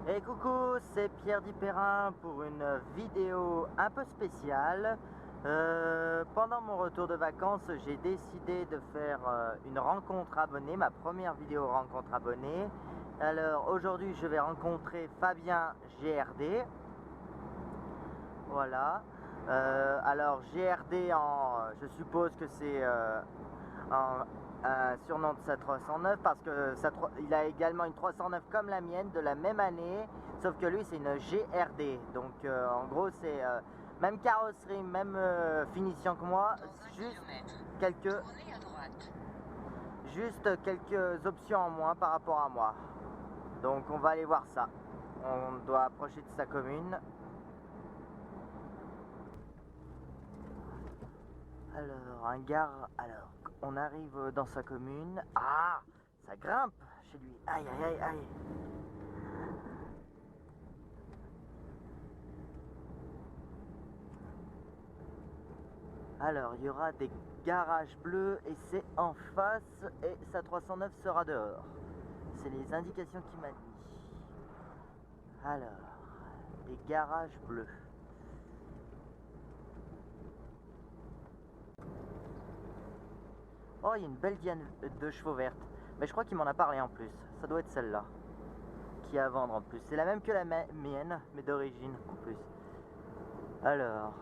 Et coucou, c'est Pierre Dipérin pour une vidéo un peu spéciale. Pendant mon retour de vacances, j'ai décidé de faire une rencontre abonnée, ma première vidéo rencontre abonnée. Alors aujourd'hui, je vais rencontrer Fabien GRD. Voilà. Alors GRD, je suppose que c'est un surnom de sa 309 parce que il a également une 309 comme la mienne de la même année, sauf que lui c'est une GRD. Donc en gros c'est même carrosserie, même finition que moi, juste quelques options en moins par rapport à moi. Donc on va aller voir ça. On doit approcher de sa commune. Alors, on arrive dans sa commune. Ah, ça grimpe chez lui. Aïe, aïe, aïe, aïe. Alors, il y aura des garages bleus et c'est en face et sa 309 sera dehors. C'est les indications qu'il m'a dit. Alors, des garages bleus. Oh, il y a une belle diane de chevaux verte. Mais je crois qu'il m'en a parlé en plus. Ça doit être celle-là. Qui est à vendre en plus. C'est la même que la mienne, mais d'origine en plus. Alors.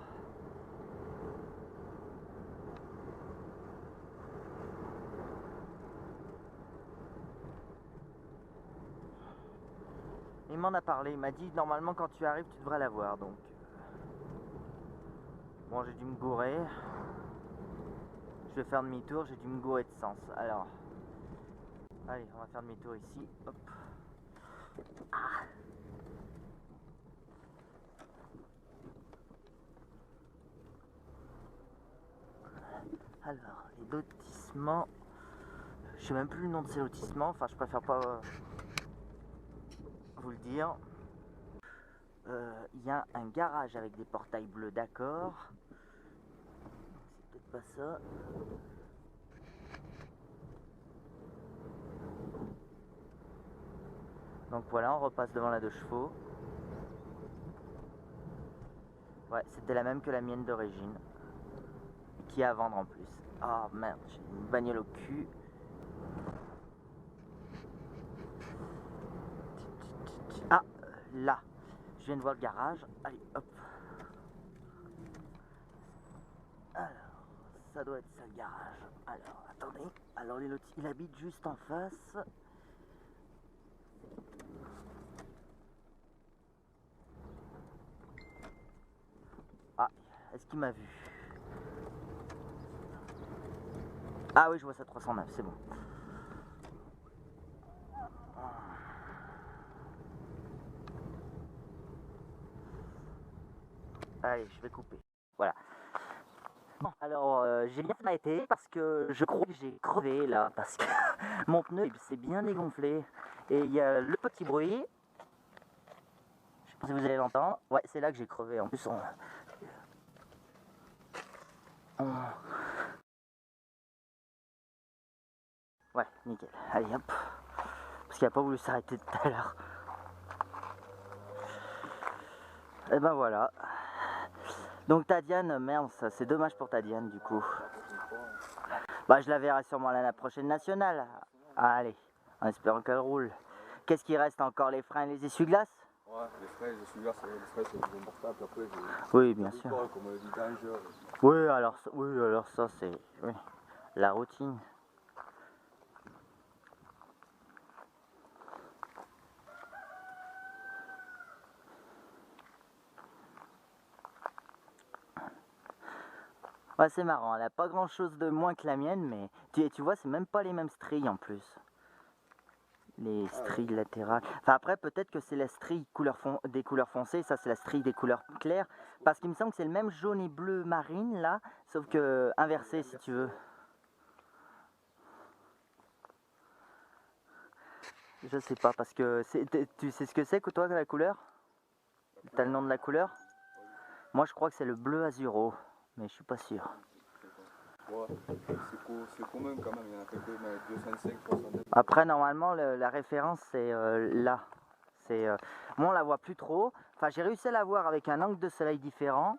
Il m'en a parlé. Il m'a dit normalement quand tu arrives, tu devrais la voir. Donc. Bon, j'ai dû me gourer. Je vais faire demi-tour. J'ai dû me gourer de sens. Alors. Allez, on va faire demi-tour ici. Hop. Ah. Alors, les lotissements. Je sais même plus le nom de ces lotissements. Enfin, je préfère pas vous le dire. Il y a un garage avec des portails bleus, d'accord. C'est peut-être pas ça. Donc voilà, on repasse devant la 2 chevaux. Ouais, c'était la même que la mienne d'origine. Qui est à vendre en plus. Oh merde, j'ai une bagnole au cul. Ah, là. Je viens de voir le garage. Allez, hop. Alors, ça doit être ça le garage. Alors, attendez. Alors, il habite juste en face. Ah, est-ce qu'il m'a vu? Ah oui, je vois ça 309, c'est bon. Allez, je vais couper. Voilà. Bon, alors, j'ai bien arrêté parce que je crois que j'ai crevé là, parce que mon pneu s'est bien dégonflé. Et il y a le petit bruit. Je sais pas si vous allez l'entendre. Ouais, c'est là que j'ai crevé. En plus, ouais, nickel. Allez, hop. Parce qu'il n'a pas voulu s'arrêter tout à l'heure. Et ben voilà. Donc ta Diane, merde, c'est dommage pour ta Diane du coup. Bah je la verrai sûrement l'année prochaine nationale. Allez, en espérant qu'elle roule. Qu'est-ce qui reste encore, les freins et les essuie-glaces? Ouais, les freins, les essuie-glaces, c'est plus important. Après, oui, bien sûr. Pas, comme vidange. Oui, alors ça c'est oui, la routine. Ouais, c'est marrant, elle a pas grand chose de moins que la mienne, mais tu vois, c'est même pas les mêmes stries en plus. Les stries latérales. Enfin après, peut-être que c'est la strie des couleurs foncées, ça c'est la strie des couleurs claires, parce qu'il me semble que c'est le même jaune et bleu marine là, sauf que inversé si tu veux. Je sais pas, parce que tu sais ce que c'est que toi la couleur? T'as le nom de la couleur? Moi je crois que c'est le bleu azuro, mais je suis pas sûr. Ouais, c'est commun quand même, il y en a quelques, mais 205, 309. Après normalement la référence c'est là. Moi on la voit plus trop. Enfin j'ai réussi à la voir avec un angle de soleil différent.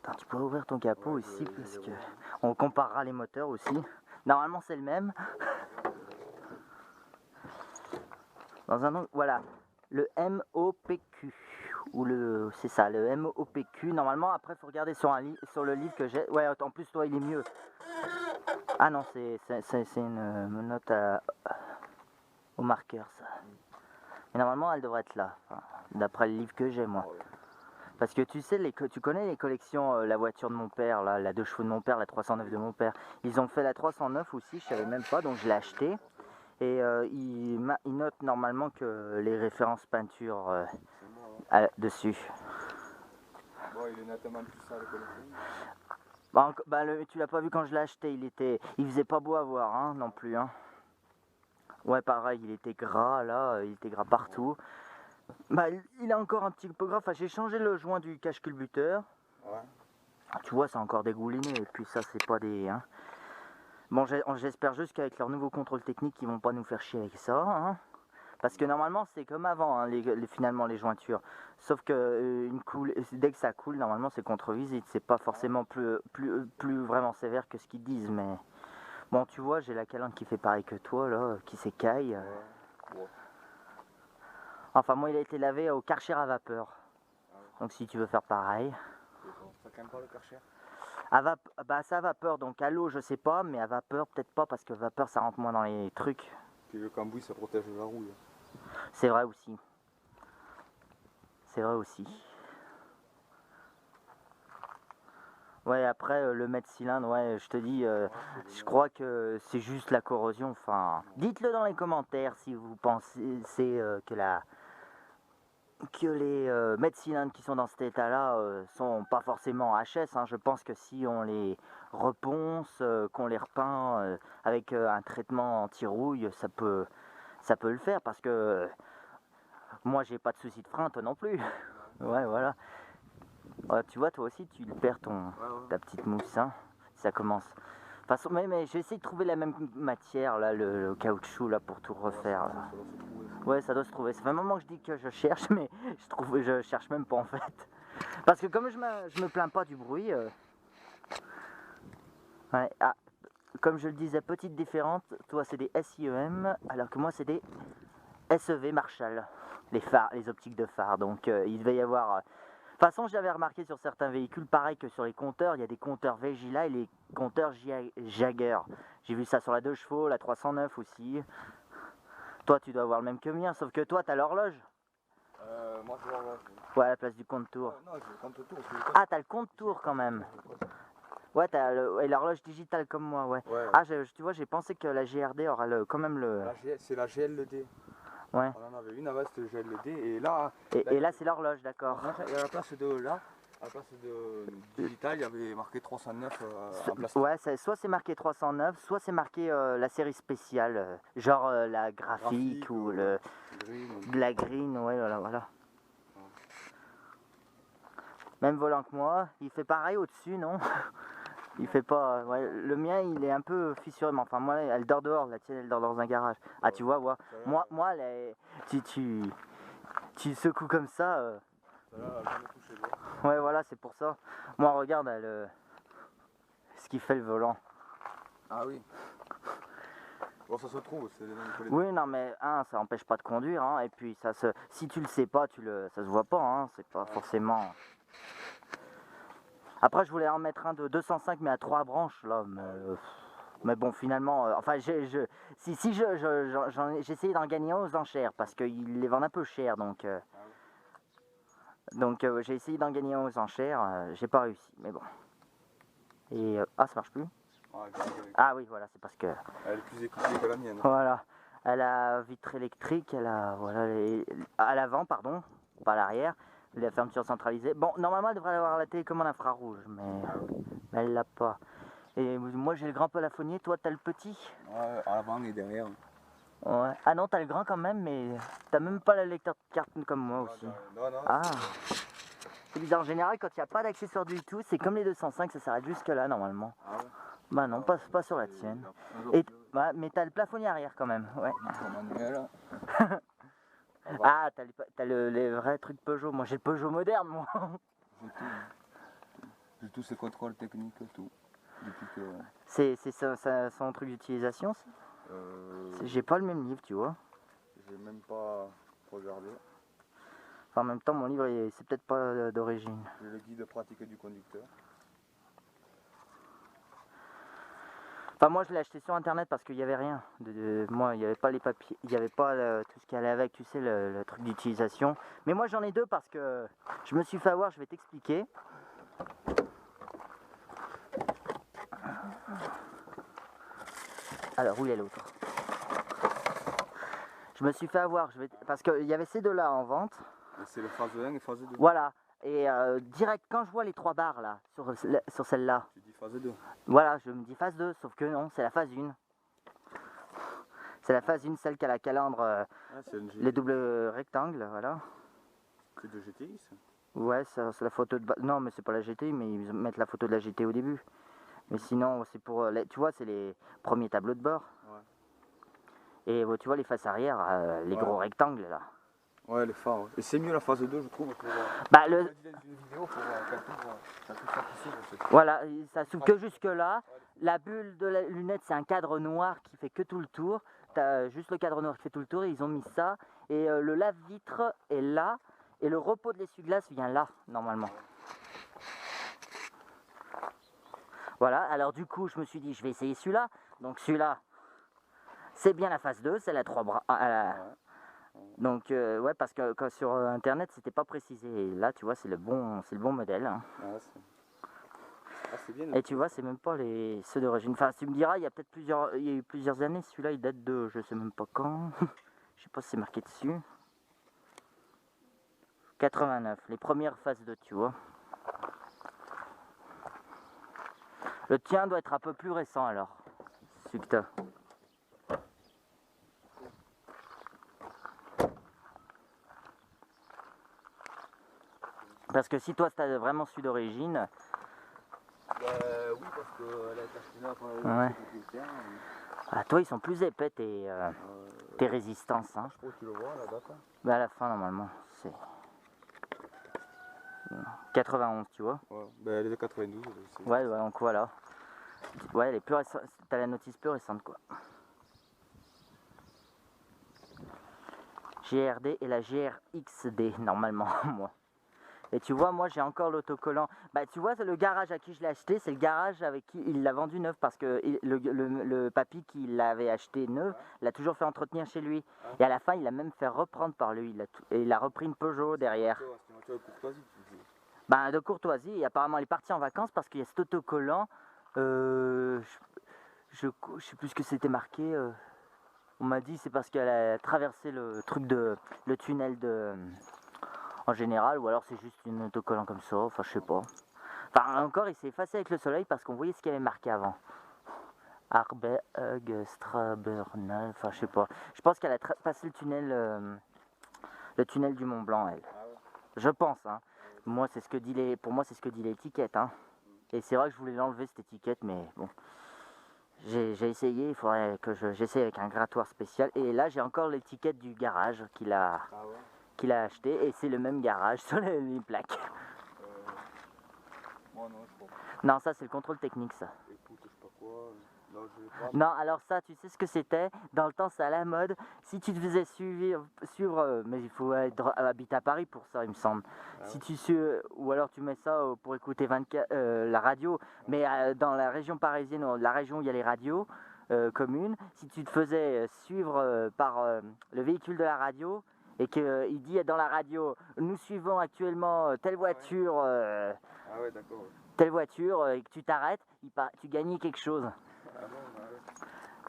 Attends, tu peux ouvrir ton capot aussi parce que on comparera les moteurs aussi. Normalement c'est le même. Dans un angle, voilà, le MOPQ ou c'est ça, le MOPQ. Normalement après il faut regarder sur le livre que j'ai. Ouais, en plus toi il est mieux. Ah non, c'est une note au marqueur ça. Mais normalement elle devrait être là, enfin, d'après le livre que j'ai moi. Parce que tu sais, tu connais les collections, la voiture de mon père, là, la 2 chevaux de mon père, la 309 de mon père. Ils ont fait la 309 aussi, je savais même pas, donc je l'ai acheté. Et ils notent normalement que les références peinture dessus. Bon, il est nettement plus sale que le film. Tu l'as pas vu quand je l'ai acheté, il faisait pas beau à voir hein, non plus. Hein. Ouais, pareil, il était gras là, il était gras partout. Bah, il est encore un petit peu gras. Enfin, j'ai changé le joint du cache-culbuteur. Ouais. Tu vois, c'est encore dégouliné. Et puis ça, c'est pas des... Hein. Bon, j'espère juste qu'avec leur nouveau contrôle technique, ils vont pas nous faire chier avec ça. Hein. Parce que normalement, c'est comme avant, hein, finalement, les jointures. Sauf que dès que ça coule, normalement, c'est contre visite. C'est pas forcément plus vraiment sévère que ce qu'ils disent. Mais bon, tu vois, j'ai la calandre qui fait pareil que toi, là, qui s'écaille. Ouais. Enfin, moi, il a été lavé au Karcher à vapeur. Donc, si tu veux faire pareil. Ça quand même pas le Karcher? Bah, c'est à vapeur, donc à l'eau, je sais pas, mais à vapeur, peut-être pas, parce que vapeur, ça rentre moins dans les trucs. Puis le cambouis, ça protège la rouille. C'est vrai aussi. C'est vrai aussi. Ouais, après, le mètre cylindre, ouais, je te dis, je crois que c'est juste la corrosion. Enfin, dites-le dans les commentaires si vous pensez que les mètres cylindres qui sont dans cet état-là sont pas forcément HS. Hein. Je pense que si on les reponce, qu'on les repeint avec un traitement anti-rouille, ça peut le faire parce que moi j'ai pas de souci de frein, toi non plus. Ouais, voilà. Ouais, tu vois, toi aussi tu perds ta petite mousse, hein, si ça commence. De toute façon, mais j'ai essayé de trouver la même matière, là, le caoutchouc, là, pour tout refaire. Là. Ouais, ça doit se trouver. Ça fait un moment que je dis que je cherche, mais je cherche même pas en fait. Parce que comme je me plains pas du bruit, ouais, comme je le disais, petite différence, toi c'est des SIEM, alors que moi c'est des SEV Marshall, les phares, les optiques de phare. Donc il devait y avoir... De toute façon, j'avais remarqué sur certains véhicules, pareil que sur les compteurs, il y a des compteurs Vegila et les compteurs Jagger. J'ai vu ça sur la 2 chevaux, la 309 aussi. Toi, tu dois avoir le même que le mien, sauf que toi, t'as l'horloge. Moi, je vois l'horloge. Ouais, à la place du compte-tour. Non, j'ai le compte-tour. Ah, t'as le compte-tour quand même. Ouais, t'as l'horloge digitale comme moi, ouais. Ah, tu vois, j'ai pensé que la GRD aura quand même le... C'est la GLD. Ouais. On en avait une avant, c'était GLD, et là... Et là, c'est l'horloge, d'accord. Et à la place de là, à la place de digital, il y avait marqué 309 en plastique. Ouais, soit c'est marqué 309, soit c'est marqué la série spéciale, genre la graphique ou la green, ouais, voilà. Même volant que moi, il fait pareil au-dessus, non? Il fait pas... Ouais, le mien, il est un peu fissuré, mais enfin, moi, elle dort dehors, la tienne, elle dort dans un garage. Ah, tu vois, moi tu secoues comme ça... Ouais, voilà, c'est pour ça. Moi, regarde, ce qui fait le volant. Ah oui. Bon, ça se trouve, c'est les mêmes. Oui, non, mais ça empêche pas de conduire, hein, et puis si tu le sais pas, ça se voit pas, hein, c'est pas forcément... Après, je voulais en mettre un de 205, mais à 3 branches, là, mais bon, finalement, enfin, j'ai essayé d'en gagner un aux enchères, parce qu'ils les vendent un peu cher, donc j'ai essayé d'en gagner un aux enchères, j'ai pas réussi, mais bon. Et, ça marche plus? Ah oui, voilà, c'est parce que... Elle est plus équipée que la mienne. Voilà, elle a vitre électrique, elle a, voilà, à l'avant, pardon, pas à l'arrière, la fermeture centralisée. Bon, normalement, elle devrait avoir la télécommande infrarouge, mais elle l'a pas. Et moi, j'ai le grand plafonnier, toi, t'as le petit? Ouais, à l'avant et derrière. Ouais. Ah non, t'as le grand quand même, mais t'as même pas le lecteur de carte comme moi aussi. Non, non. Ah. C'est bizarre, en général, quand il n'y a pas d'accessoire du tout, c'est comme les 205, ça s'arrête jusque là normalement. Ah ouais. Bah non, pas sur la tienne. Et, ouais, mais t'as le plafonnier arrière quand même, ouais. Manuel. Ah, t'as les vrais trucs Peugeot. Moi, j'ai le Peugeot moderne, moi. J'ai tout. J'ai tous ces contrôles techniques, tout. Depuis que... C'est son truc d'utilisation, ça J'ai pas le même livre, tu vois. J'ai même pas regardé. Enfin, en même temps, mon livre, c'est peut-être pas d'origine. J'ai le guide pratique du conducteur. Enfin, moi, je l'ai acheté sur internet parce qu'il n'y avait rien. Moi, il n'y avait pas les papiers, il n'y avait pas tout ce qui allait avec, tu sais, le truc d'utilisation. Mais moi, j'en ai deux parce que je me suis fait avoir, je vais t'expliquer. Alors, où est l'autre? Je me suis fait avoir, parce qu'il y avait ces deux-là en vente. C'est le phase 1 et phase 2. Voilà. Et direct, quand je vois les 3 barres là, sur celle-là. Tu dis phase 2. Voilà, je me dis phase 2, sauf que non, c'est la phase 1. C'est la phase 1, celle qui a la calandre, les doubles rectangles, voilà. C'est de GTI ça? Ouais, c'est la photo de... Non, mais c'est pas la GTI, mais ils mettent la photo de la GTI au début. Mais sinon, c'est pour... tu vois, c'est les premiers tableaux de bord. Ouais. Et tu vois les faces arrière, les gros rectangles là. Ouais, les phares. Ouais. Et c'est mieux la phase 2, je trouve. Pour, bah, le... vidéo pour Voilà, ça s'ouvre que jusque là. La bulle de la lunette, c'est un cadre noir qui fait que tout le tour. T'as juste le cadre noir qui fait tout le tour et ils ont mis ça. Et le lave-vitre est là. Et le repos de l'essuie-glace vient là, normalement. Voilà, alors du coup, je me suis dit, je vais essayer celui-là. Donc celui-là, c'est bien la phase 2, c'est la 3 bras. Donc, ouais, parce que sur internet, c'était pas précisé. Et là, tu vois, c'est le bon modèle. Hein. Bien, et tu vois, c'est même pas ceux d'origine. Enfin, tu me diras, il y a eu plusieurs années. Celui-là, il date de, je sais même pas quand. Je sais pas si c'est marqué dessus. 89, les premières phases 2, tu vois. Le tien doit être un peu plus récent alors, celui que t'as. Parce que si toi, t'as vraiment celui d'origine... oui, parce qu'elle a été achetée là pour le Ah, toi, ils sont plus épais, tes résistances. Hein. Je crois que tu le vois, la date. Mais à la fin, normalement, c'est... 91, tu vois. Ouais, elle est de 92. Ouais, donc voilà. Ouais, elle est plus récente. T'as la notice plus récente, quoi. GRD et la GRXD, normalement, moi. Et tu vois, moi j'ai encore l'autocollant. Bah tu vois, le garage à qui je l'ai acheté, c'est le garage avec qui il l'a vendu neuf. Parce que le papy qui l'avait acheté neuf, l'a toujours fait entretenir chez lui. Et à la fin, il l'a même fait reprendre par lui. Il a repris une Peugeot derrière. Bah de courtoisie, et apparemment elle est partie en vacances parce qu'il y a cet autocollant. Je sais plus ce que c'était marqué. On m'a dit c'est parce qu'elle a traversé le tunnel en général, ou alors c'est juste une autocollant comme ça, enfin je sais pas. Enfin encore il s'est effacé avec le soleil parce qu'on voyait ce qu'il y avait marqué avant. Arberg, Strabernal, enfin je sais pas. Je pense qu'elle a passé le tunnel du Mont Blanc, elle. Je pense, hein. Moi c'est ce que dit pour moi c'est ce que dit l'étiquette, hein. Et c'est vrai que je voulais l'enlever cette étiquette, mais bon. J'ai essayé, il faudrait que j'essaye avec un grattoir spécial. Et là j'ai encore l'étiquette du garage qu'il a acheté, et c'est le même garage sur les plaques. Non, ça c'est le contrôle technique, ça. Écoute, je sais pas quoi. Non, alors ça, tu sais ce que c'était? Dans le temps, c'est à la mode. Si tu te faisais suivre, mais il faut habiter à Paris pour ça, il me semble. Si tu ou alors tu mets ça pour écouter la radio, mais dans la région parisienne, la région où il y a les radios communes, si tu te faisais suivre par le véhicule de la radio, et qu'il dit dans la radio, nous suivons actuellement telle voiture, telle voiture, et que tu t'arrêtes, tu gagnais quelque chose.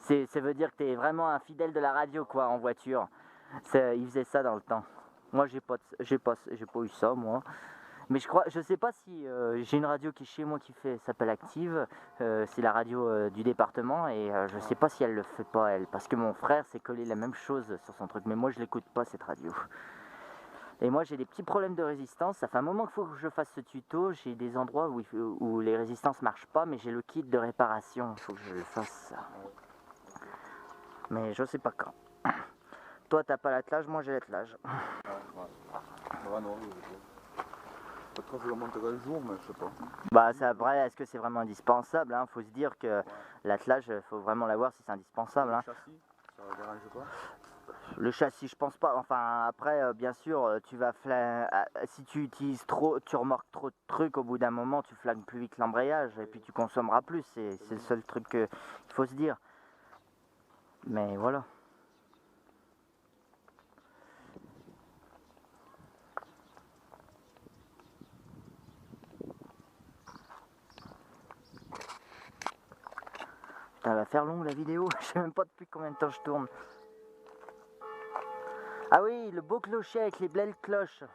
Ça veut dire que tu es vraiment un fidèle de la radio, quoi, en voiture. Ils faisaient ça dans le temps. Moi j'ai pas eu ça, moi. Mais je sais pas si j'ai une radio qui est chez moi qui s'appelle Active, c'est la radio du département et je sais pas si elle le fait pas elle, parce que mon frère s'est collé la même chose sur son truc, mais moi je l'écoute pas cette radio. Et moi j'ai des petits problèmes de résistance, ça fait un moment qu'il faut que je fasse ce tuto, j'ai des endroits où les résistances marchent pas, mais j'ai le kit de réparation, il faut que je le fasse. Mais je sais pas quand. Toi t'as pas l'attelage, moi j'ai l'attelage. Ouais, non, peut-être que je le monterai un jour, mais je sais pas. Bah c'est vrai, est-ce que c'est vraiment indispensable hein? Faut se dire que l'attelage, faut vraiment l'avoir si c'est indispensable. Hein. Le châssis, ça dérange pas? Le châssis, je pense pas. Enfin après, bien sûr, si tu utilises trop, tu remorques trop de trucs, au bout d'un moment tu flingues plus vite l'embrayage et puis tu consommeras plus. C'est le seul truc qu'il faut se dire. Mais voilà. Ça va faire long la vidéo, je sais même pas depuis combien de temps je tourne. Ah oui, le beau clocher avec les belles cloches.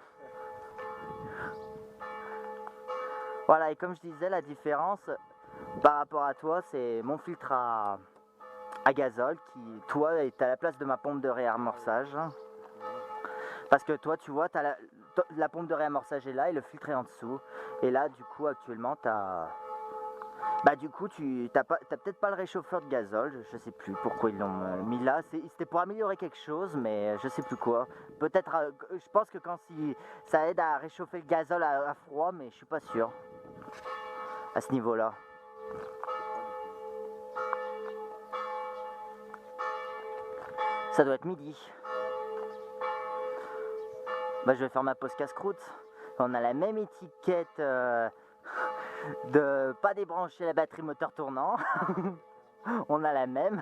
Voilà, et comme je disais, la différence par rapport à toi, c'est mon filtre à gazole qui, toi, est à la place de ma pompe de réamorçage. Parce que toi, tu vois, la pompe de réamorçage est là et le filtre est en dessous. Et là, du coup, actuellement, bah du coup, t'as peut-être pas le réchauffeur de gazole, je sais plus pourquoi ils l'ont mis là. C'était pour améliorer quelque chose, mais je sais plus quoi. Peut-être, je pense que ça aide à réchauffer le gazole à froid, mais je suis pas sûr à ce niveau-là. Ça doit être midi. Bah je vais faire ma pause casse-croûte. On a la même étiquette de pas débrancher la batterie moteur tournant. On a la même.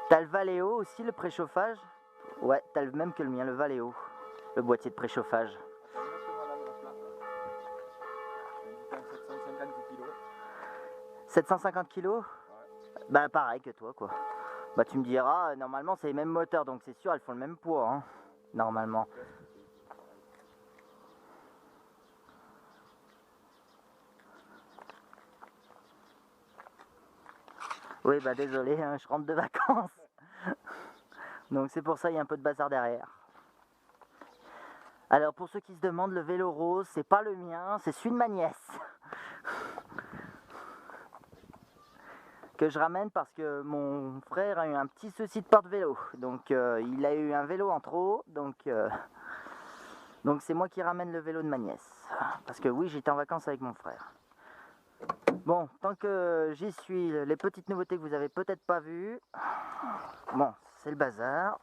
T'as le Valeo aussi, le préchauffage? Ouais, t'as le même que le mien, le Valeo. Le boîtier de préchauffage. 750 kilos? Ouais. Bah pareil que toi quoi. Bah tu me diras, normalement c'est les mêmes moteurs donc c'est sûr elles font le même poids hein, normalement. Oui bah désolé, hein, je rentre de vacances. Donc c'est pour ça il y a un peu de bazar derrière. Alors pour ceux qui se demandent, le vélo rose c'est pas le mien, c'est celui de ma nièce. Que je ramène parce que mon frère a eu un petit souci de porte-vélo. Donc il a eu un vélo en trop, donc c'est moi qui ramène le vélo de ma nièce. Parce que oui, j'étais en vacances avec mon frère. Bon, tant que j'y suis, les petites nouveautés que vous avez peut-être pas vues. Bon, c'est le bazar.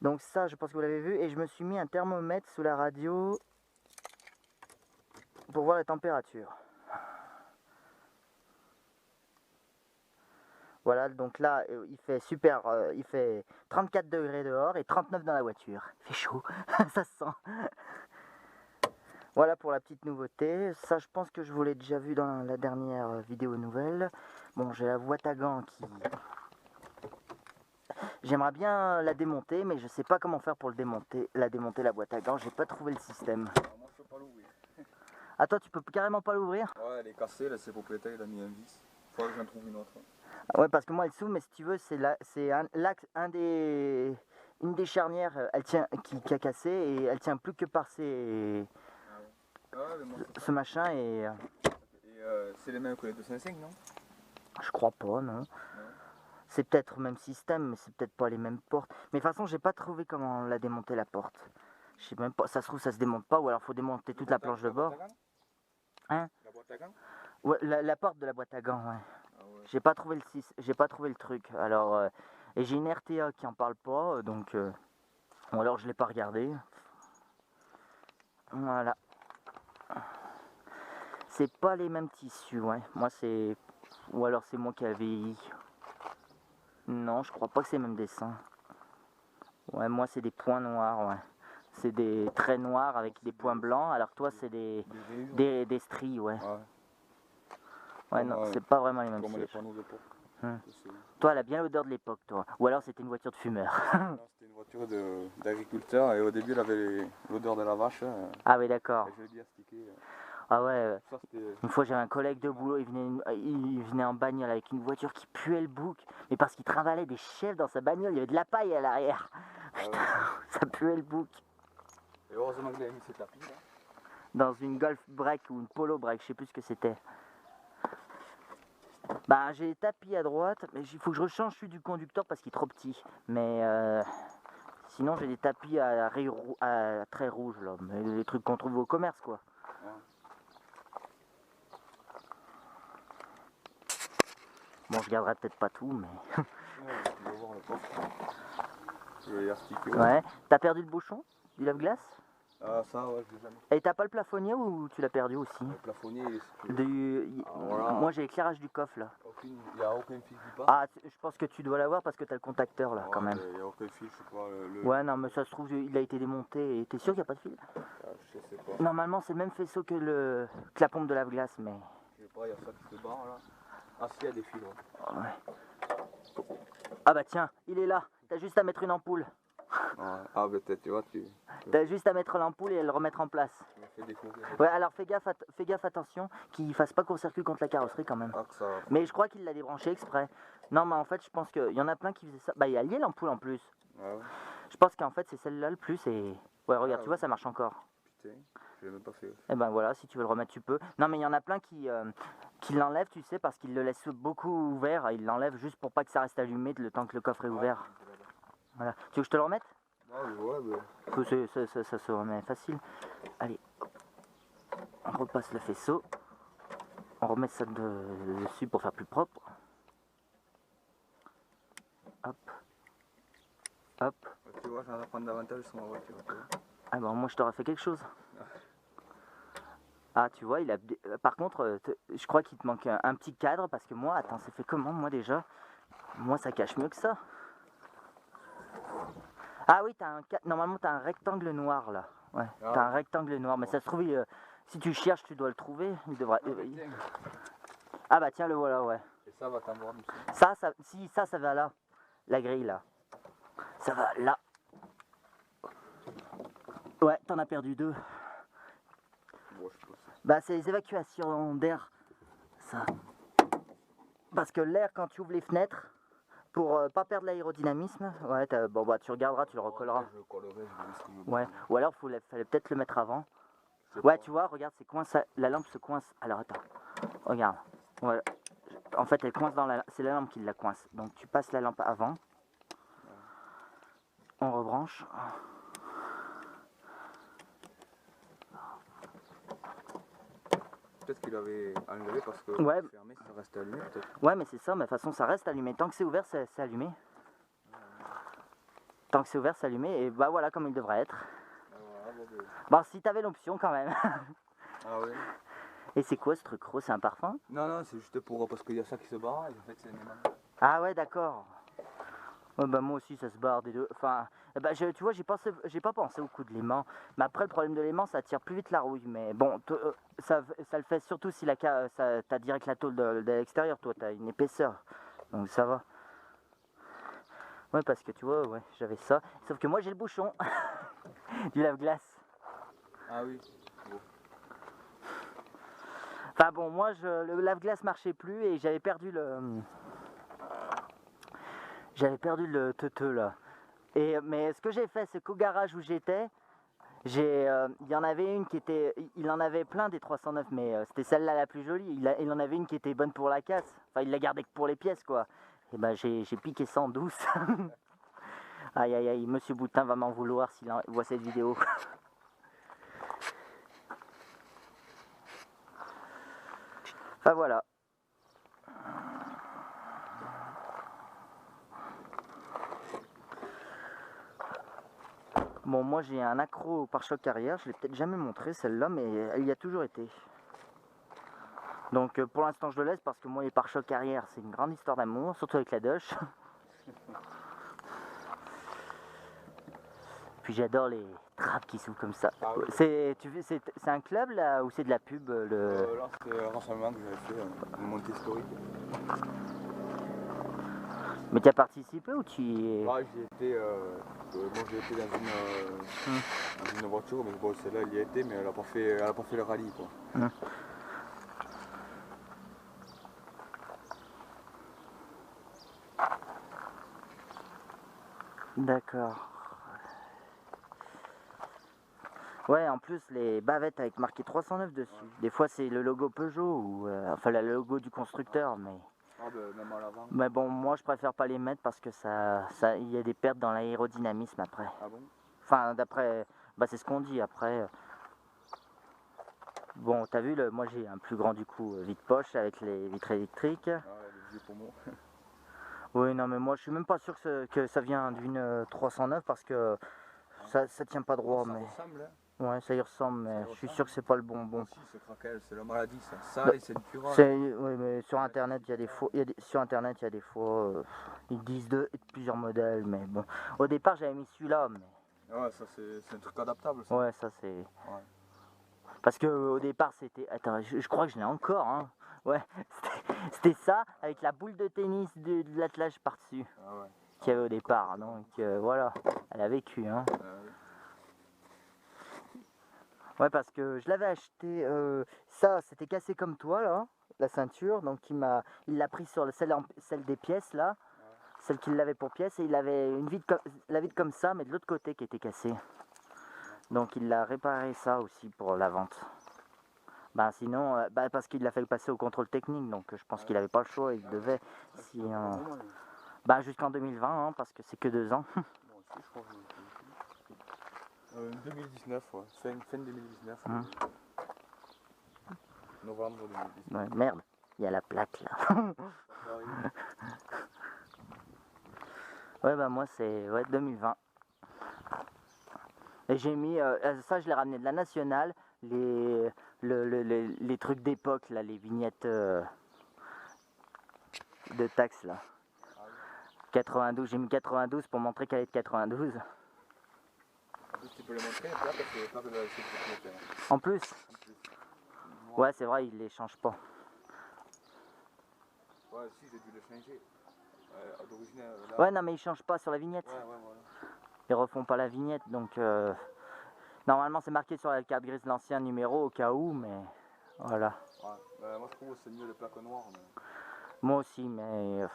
Donc ça, je pense que vous l'avez vu. Et je me suis mis un thermomètre sous la radio pour voir la température. Voilà, donc là, il fait super, il fait 34 degrés dehors et 39 dans la voiture. Il fait chaud, ça se sent. Voilà pour la petite nouveauté. Ça, je pense que je vous l'ai déjà vu dans la dernière vidéo nouvelle. Bon, j'ai la boîte à gants qui... J'aimerais bien la démonter, mais je sais pas comment faire pour la démonter la boîte à gants. J'ai pas trouvé le système. Moi, je peux pas l'ouvrir. Ah, toi, tu peux carrément pas l'ouvrir? Ouais, elle est cassée, là, c'est propriétaire, il a mis un vis. Faudrait que j'en trouve une autre. Ouais, parce que moi elle s'ouvre, mais si tu veux, c'est une des charnières elle tient, qui a cassé et elle tient plus que par ce machin et c'est les mêmes que les 205, non? je crois pas, non. C'est peut-être le même système, mais c'est peut-être pas les mêmes portes. Mais de toute façon, j'ai pas trouvé comment la démonter la porte. Je sais même pas, ça se trouve ça se démonte pas ou alors faut démonter toute la planche de bord. Hein? La boîte à gants? Ouais, la porte de la boîte à gants, ouais. Ah ouais. J'ai pas trouvé le truc. Alors et j'ai une RTA qui en parle pas, donc ou alors je l'ai pas regardé. Voilà. C'est pas les mêmes tissus, ouais. Moi c'est... Ou alors c'est moi qui ai vieilli. Non, je crois pas que c'est le même dessin. Ouais, moi c'est des points noirs, ouais. C'est des traits noirs avec des points blancs, alors que toi c'est des stries, ouais. Ouais, non, c'est pas vraiment les mêmes sièges. Toi, elle a bien l'odeur de l'époque, toi. Ou alors c'était une voiture de fumeur. Non, c'était une voiture d'agriculteur et au début elle avait l'odeur de la vache. Ah oui, d'accord. Et je l'ai dit astiquer. Ah ouais. Ça, Une fois j'avais un collègue de boulot, il venait en bagnole avec une voiture qui puait le bouc. Mais parce qu'il travaillait des chefs dans sa bagnole, il y avait de la paille à l'arrière. Putain, ça puait le bouc. Et heureusement que il a mis ses tapis là. Dans une Golf Break ou une Polo Break, je sais plus ce que c'était. Bah j'ai les tapis à droite, mais il faut que je rechange celui du conducteur parce qu'il est trop petit. Mais sinon j'ai des tapis à traits rouges là, mais les trucs qu'on trouve au commerce quoi. Ouais. Bon, je garderai peut-être pas tout, mais... On va voir le coffre. Je vais y astiquer. Ouais. T'as perdu le bouchon du lave-glace? Ah ça, ouais, je l'ai jamais. Et t'as pas le plafonnier ou tu l'as perdu aussi? Le plafonnier, voilà. Moi j'ai l'éclairage du coffre là. Il n'y a aucun fil qui passe. Ah, je pense que tu dois l'avoir parce que t'as le contacteur là quand même. Il n'y a aucun fil, je sais pas. Ouais, non, mais ça se trouve, il a été démonté. Et t'es sûr qu'il n'y a pas de fil? Je sais pas. Normalement, c'est le même faisceau que la pompe de lave-glace, mais... Je sais pas, il y a ça qui se barre là. Ah si, il y a des fils. Ouais. Ah bah tiens, il est là. T'as juste à mettre une ampoule. Ouais. Ah bah peut-être, tu vois, T'as juste à mettre l'ampoule et à le remettre en place. Ouais, alors fais gaffe, attention, qu'il fasse pas court-circuit contre la carrosserie quand même. Ah, que ça... Mais je crois qu'il l'a débranché exprès. Non, mais en fait, je pense qu'il y en a plein qui faisaient ça. Bah, il y a lié l'ampoule en plus. Ah ouais. Je pense qu'en fait, c'est celle-là le plus et... Ouais, regarde, tu vois, ça marche encore. Putain, je l'ai même pas fait. Et ben voilà, si tu veux le remettre, tu peux. Non, mais il y en a plein qui l'enlèvent, tu sais, parce qu'ils le laissent beaucoup ouvert. Ils l'enlèvent juste pour pas que ça reste allumé le temps que le coffre est ouvert. Voilà. Tu veux que je te le remette? Ouais, mais... Ça se remet facile. Allez, on repasse le faisceau. On remet ça dessus pour faire plus propre. Hop. Hop. Tu vois, j'en ai prendre davantage sur ma voiture. Ah ben moi je t'aurais fait quelque chose. Ah tu vois, par contre, je crois qu'il te manque un petit cadre parce que moi, attends, c'est fait comment moi déjà? Moi ça cache mieux que ça. Ah oui, normalement t'as un rectangle noir là. Ouais, t'as un rectangle noir, mais ça se trouve, si tu cherches, tu dois le trouver. Il devra... Ah bah tiens, le voilà, ouais. Et ça va t'avoir aussi. Ça va là. La grille là. Ça va là. Ouais, t'en as perdu deux. Bon, je pense. Bah c'est les évacuations d'air. Ça. Parce que l'air, quand tu ouvres les fenêtres, pour pas perdre l'aérodynamisme, ouais, bon bah tu regarderas, tu le recolleras. Je collerai, je vais ce qu'il me Ouais, ou alors fallait peut-être le mettre avant. Ouais, tu vois, regarde, c'est coincé, la lampe se coince. Alors attends, regarde. Ouais. En fait, elle coince dans c'est la lampe qui la coince. Donc tu passes la lampe avant. On rebranche. Peut-être qu'il avait enlevé parce que fermé, ça reste allumé peut-être. Ouais, mais c'est ça, mais de toute façon ça reste allumé. Tant que c'est ouvert, c'est allumé. Tant que c'est ouvert, c'est allumé. Et bah voilà comme il devrait être. Bon, si t'avais l'option quand même. Ah oui. Et c'est quoi ce truc gros? C'est un parfum? Non, c'est juste pour... parce qu'il y a ça qui se barre et en fait c'est une aimant. Ah ouais, d'accord. Ouais, bah moi aussi ça se barre des deux. Enfin, bah, tu vois, j'ai pas pensé au coup de l'aimant. Mais après le problème de l'aimant, ça tire plus vite la rouille. Mais bon, ça le fait surtout si t'as direct la tôle de l'extérieur. Toi, t'as une épaisseur. Donc ça va. Ouais, parce que tu vois, ouais, j'avais ça. Sauf que moi j'ai le bouchon du lave-glace. Ah oui. Bon. Enfin bon, moi le lave-glace marchait plus et j'avais perdu le teuteux là. Mais ce que j'ai fait, c'est qu'au garage où j'étais, il y en avait une qui était, il en avait plein des 309, mais c'était celle-là la plus jolie. Il en avait une qui était bonne pour la casse. Enfin, il la gardait que pour les pièces quoi. Et ben j'ai piqué ça en douce. Aïe aïe aïe, Monsieur Boutin va m'en vouloir s'il voit cette vidéo. Enfin voilà. Bon, moi j'ai un accro au pare-choc arrière, je l'ai peut-être jamais montré celle-là, mais elle y a toujours été. Donc pour l'instant je le laisse parce que moi les pare-chocs arrière c'est une grande histoire d'amour, surtout avec la Doge. Puis j'adore les trappes qui s'ouvrent comme ça. Ah oui. C'est un club là ou c'est de la pub Là c'est un rassemblement que j'avais fait, une montée historique. Mais tu as participé ou tu y es... Ah, j'y étais, moi j'ai été dans une voiture, mais bon, celle-là elle y a été, mais elle a pas fait le rallye quoi. D'accord. Ouais, en plus les bavettes avec marqué 309 dessus. Ouais. Des fois c'est le logo Peugeot ou enfin le logo du constructeur, mais. Ah ben même à l'avant. Mais bon, moi je préfère pas les mettre parce que il y a des pertes dans l'aérodynamisme après. Ah bon? Enfin d'après, bah c'est ce qu'on dit après. Bon, t'as vu, moi j'ai un plus grand du coup vide-poche avec les vitres électriques. Ah ouais, les vieux poumons. Oui, non mais moi je suis même pas sûr que ça vient d'une 309 parce que ça tient pas droit. Ça mais... ressemble, hein. Ouais, ça y ressemble, mais je suis sûr que c'est pas le bonbon. Aussi, c'est craquel, c'est la maladie, ça. Ça et c'est le curage. Oui, mais sur internet, il y a des fois, sur internet, il y a des fois, ils disent plusieurs modèles, mais bon. Au départ, j'avais mis celui-là, mais. Ouais, ça c'est un truc adaptable. Ça. Ouais, ça c'est. Ouais. Parce que au départ, c'était. Attends, je crois que je l'ai encore, hein. Ouais, c'était ça avec la boule de tennis de l'attelage par-dessus. Ah ouais. Qu'il y avait au départ, donc voilà, elle a vécu, hein. Oui. Ouais, parce que je l'avais acheté, ça c'était cassé comme toi là, la ceinture, donc il l'a pris sur celle des pièces là, ouais. Celle qu'il avait pour pièce, et il avait la vide comme ça, mais de l'autre côté qui était cassée. Ouais. Donc il l'a réparé ça aussi pour la vente. Bah sinon, parce qu'il l'a fait passer au contrôle technique, donc je pense qu'il n'avait pas le choix, il devait, si, bah jusqu'en 2020, hein, parce que c'est que 2 ans. Bon, si, je crois que 2019, ouais. Fin 2019. Novembre 2019. Ouais, merde, il y a la plaque là. Ouais, bah moi c'est 2020. Et j'ai mis, ça je l'ai ramené de la nationale, les trucs d'époque là, les vignettes de taxes là. 92, j'ai mis 92 pour montrer qu'elle est de 92. Tu peux les montrer, là, parce que pas que de la sécurité. En plus. Ouais, c'est vrai, il les change pas. Ouais, si, j'ai dû les changer. D'origine, là... Ouais, non, mais ils changent pas sur la vignette. Ouais, voilà. Ils refont pas la vignette, donc normalement c'est marqué sur la carte grise l'ancien numéro au cas où, mais voilà. Ouais, moi je trouve que c'est mieux les plaques noires. Mais... Moi aussi, mais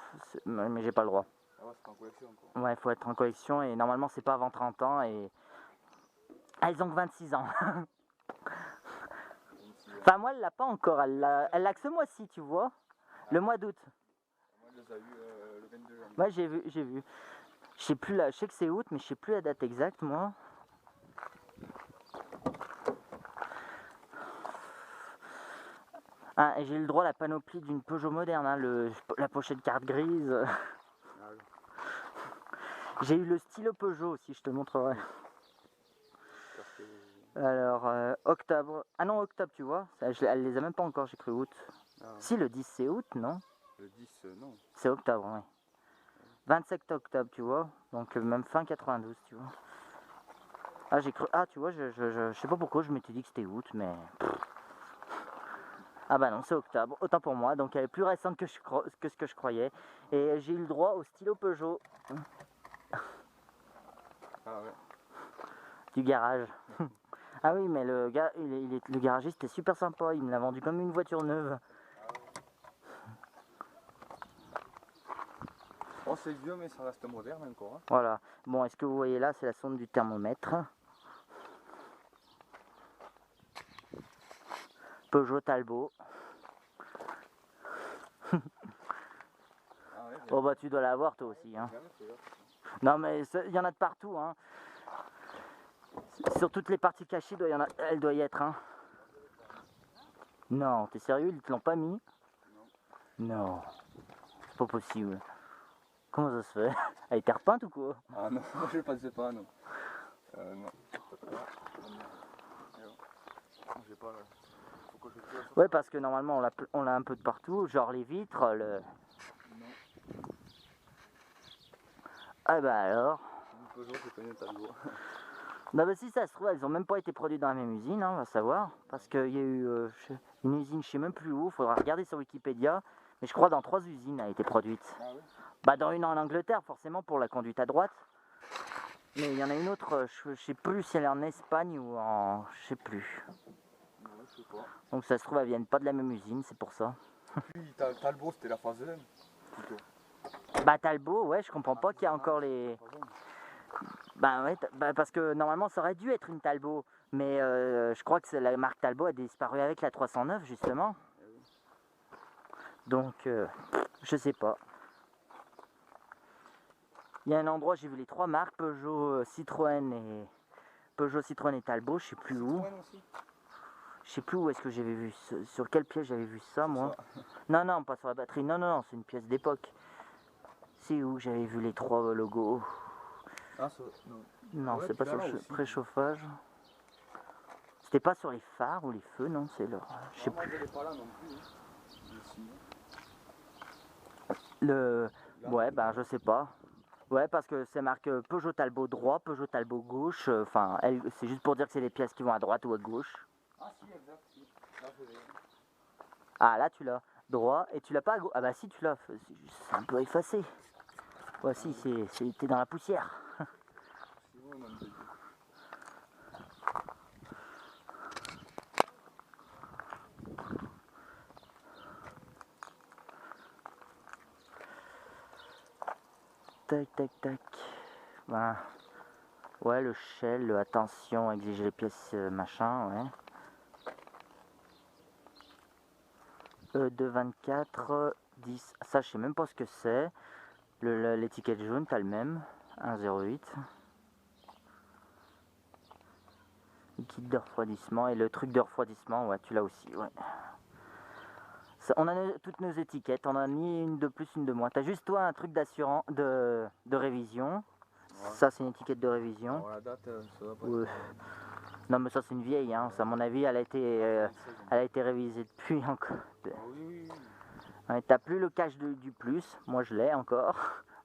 j'ai pas le droit. Ah ouais, c'est en collection quoi. Ouais, il faut être en collection et normalement c'est pas avant 30 ans et... Elles ont que 26 ans. Enfin moi elle l'a pas encore, elle l'a que ce mois-ci, tu vois, le mois d'août. Moi elle les a eu le 22 janvier. Ouais, j'ai vu. Je sais plus je sais que c'est août, mais je sais plus la date exacte moi. Ah, et j'ai eu le droit à la panoplie d'une Peugeot moderne, hein, la pochette carte grise. Ah oui. J'ai eu le stylo Peugeot aussi, je te montrerai. Alors, octobre. Ah non, octobre, tu vois. Elle les a même pas encore, j'ai cru août. Ah ouais. Si, le 10 c'est août, non? Le 10, non. C'est octobre, oui. 27 octobre, tu vois. Donc, même fin 92, tu vois. Ah, j'ai cru. Ah, tu vois, je sais pas pourquoi je m'étais dit que c'était août, mais. Ah bah non, c'est octobre, autant pour moi, donc elle est plus récente que ce que je croyais. Et j'ai eu le droit au stylo Peugeot. Ah ouais. Du garage. Ah oui, mais le garagiste était super sympa, il me l'a vendu comme une voiture neuve. Oh, c'est vieux, mais ça reste moderne encore. Hein. Voilà. Bon, est-ce que vous voyez là, c'est la sonde du thermomètre. Peugeot Talbot. Oh bah tu dois l'avoir toi aussi. Hein. Non mais il y en a de partout. Hein. Sur toutes les parties cachées, elle doit y être. Hein. Non, t'es sérieux, ils te l'ont pas mis? Non. C'est pas possible. Comment ça se fait? Elle était repeinte ou quoi? Ah non, moi je pensais pas, non. Non. J'ai pas... Ouais, parce que normalement on l'a un peu de partout, genre les vitres, le... Non. Ah bah alors. Non bah si ça se trouve, elles ont même pas été produites dans la même usine, hein, on va savoir. Parce qu'il y a eu une usine, je sais même plus où, faudra regarder sur Wikipédia. Mais je crois dans 3 usines elle a été produite. Ah oui. Bah dans une en Angleterre forcément pour la conduite à droite. Mais il y en a une autre, je sais plus si elle est en Espagne ou en... je sais plus. Ouais, je sais pas. Donc ça se trouve elles viennent pas de la même usine, c'est pour ça. Puis Talbot c'était la phase 1 plutôt. Bah Talbot, ouais, je comprends pas qu'il y a encore les... Bah ouais, bah, parce que normalement ça aurait dû être une Talbot. Mais je crois que la marque Talbot a disparu avec la 309 justement. Donc je sais pas. Il y a un endroit, j'ai vu les trois marques, Peugeot, Citroën et Talbot, je sais plus où. Je sais plus où est-ce que j'avais vu, sur quelle pièce j'avais vu ça moi. Non, non, pas sur la batterie, non, non, non, c'est une pièce d'époque. C'est où j'avais vu les trois logos. Ah, non, non ouais, c'est pas sur le préchauffage. C'était pas sur les phares ou les feux, non, c'est leur... je sais plus. Pas là non plus, hein. Le... Ouais, bah je sais pas. Ouais, parce que c'est marqué Peugeot Talbot droit, Peugeot Talbot gauche. Enfin, c'est juste pour dire que c'est les pièces qui vont à droite ou à gauche. Ah si, exact. Si. Là, ah, là tu l'as droit et tu l'as pas à gauche. Ah bah si, tu l'as. C'est un peu effacé. Ouais, si, t'es dans la poussière. Tac, tac, tac. Ben, ouais, le shell, attention, exiger les pièces, machin, ouais. E224, 10. Ça, je sais même pas ce que c'est. L'étiquette jaune, t'as le même. 1,08. Le kit de refroidissement et le truc de refroidissement, ouais, tu l'as aussi, ouais. Ça, on a toutes nos étiquettes, on a ni une de plus, une de moins. T'as juste toi un truc d'assurance, de révision. Ouais. Ça, c'est une étiquette de révision. Alors, la date, ça va pas ouais. Non, mais ça, c'est une vieille, hein. Ça, à mon avis, elle a été révisée depuis encore. Oui, oui, oui. Ouais, t'as plus le cache du plus, moi je l'ai encore,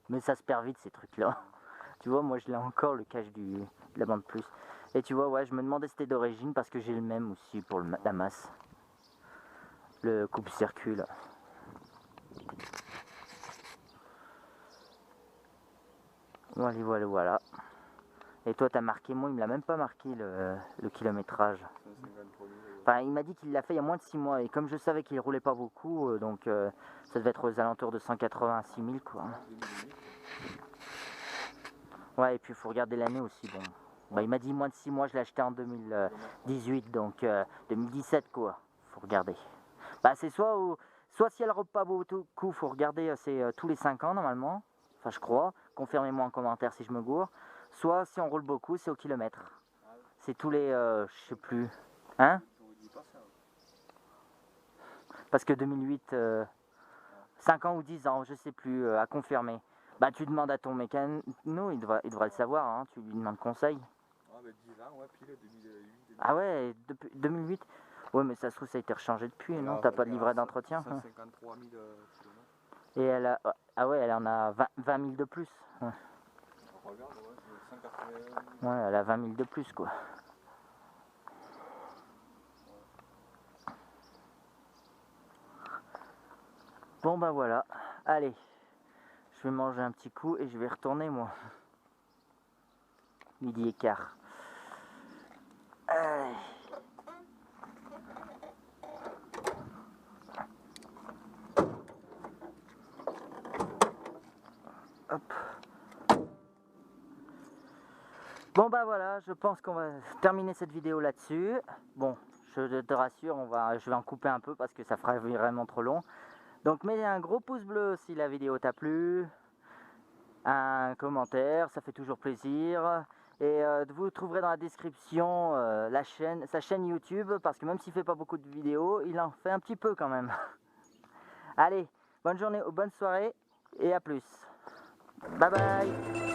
mais ça se perd vite ces trucs-là. Tu vois, moi je l'ai encore le cache de la bande plus. Et tu vois, ouais, je me demandais si c'était d'origine parce que j'ai le même aussi pour la masse. Le coupe-circuit là. Voilà, voilà, voilà. Et toi t'as marqué, moi il me l'a même pas marqué le kilométrage. Enfin, il m'a dit qu'il l'a fait il y a moins de 6 mois et comme je savais qu'il roulait pas beaucoup, donc ça devait être aux alentours de 186 000 quoi. Ouais, et puis il faut regarder l'année aussi, bon. Bah, il m'a dit moins de 6 mois, je l'ai acheté en 2018, donc 2017 quoi, faut regarder. Bah c'est soit si elle roule pas beaucoup, faut regarder, c'est tous les 5 ans normalement, enfin je crois, confirmez-moi en commentaire si je me gourre. Soit si on roule beaucoup, c'est au kilomètre. C'est tous les, je sais plus, hein? Parce que 2008, 5 ans ou 10 ans, je sais plus, à confirmer. Bah tu demandes à ton mécano, il devra le savoir, hein, tu lui demandes conseil. Ah bah 10 ans, ouais, pile 2008. Ah ouais, depuis 2008. Ouais, mais ça se trouve ça a été rechangé depuis, alors, non? T'as pas de livret d'entretien? 153 000 km. Et elle a, ah ouais, elle en a 20 000 de plus. Ouais. Regarde, ouais, 180 000. Ouais, elle a 20 000 de plus quoi. Bon bah voilà, allez, je vais manger un petit coup et je vais retourner moi. Midi et quart. Allez. Hop. Bon bah voilà, je pense qu'on va terminer cette vidéo là-dessus. Bon, je te rassure, je vais en couper un peu parce que ça fera vraiment trop long. Donc mets un gros pouce bleu si la vidéo t'a plu, un commentaire, ça fait toujours plaisir. Et vous trouverez dans la description sa chaîne YouTube, parce que même s'il fait pas beaucoup de vidéos, il en fait un petit peu quand même. Allez, bonne journée ou bonne soirée et à plus. Bye bye.